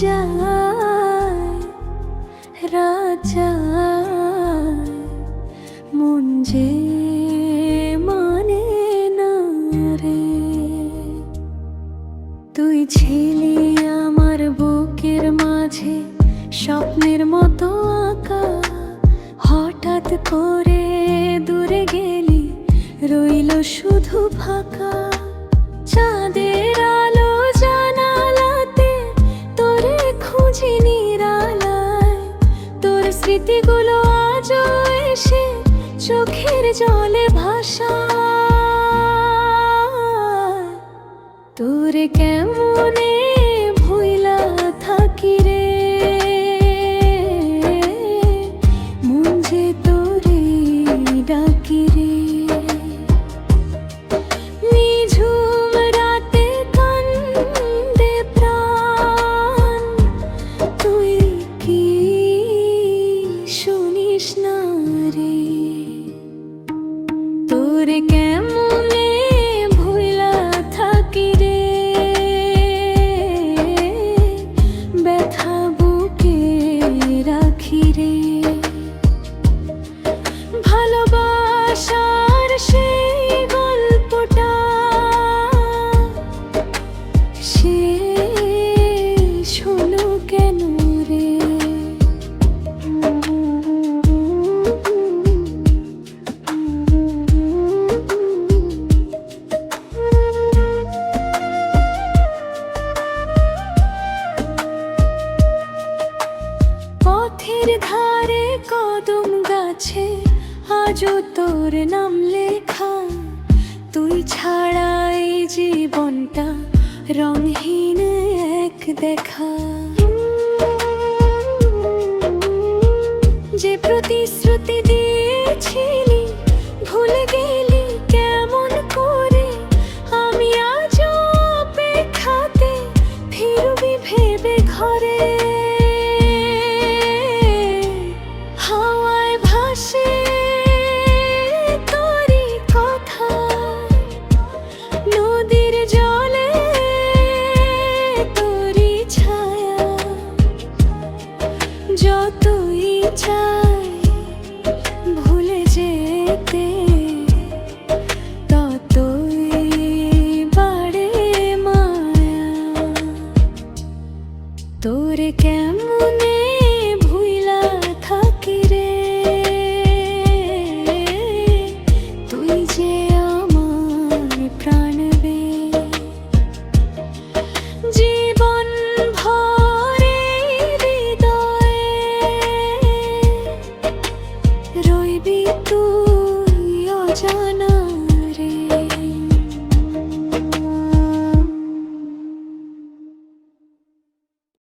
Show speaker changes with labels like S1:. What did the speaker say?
S1: যায় রাত যায় মন যে মানে না রে। তুই ছিলি আমার বুকের মাঝে স্বপ্নের মতো আঁকা, হঠাৎ করে দূরে গেলি রইল শুধু ফাঁকা। চাঁদের আলো জানালাতে তোরে খুঁজি নিরালায়, তোর স্মৃতিগুলো আজও এসে চোখের জলে ভাসায়। তোরে কেমনে ভুইলা থাকি রে, মন যে তোরে ডাকি রে। নিঝুম রাতে কান্দে প্রাণ, তুই কি শুনিস না রে? তোরে কেমনে ভুইলা থাকি রে, ব্যথা বুকে রাখি রে। ভালোবাসার সেই গল্পটা শেষ হলো কেন রে? পথের ধারে কদম গাছে আজও তোর নাম লেখা, তুই ছাড়া এই জীবনটা রঙহীন এক দেখা। যে প্রতিশ্রুতি দিয়েছিল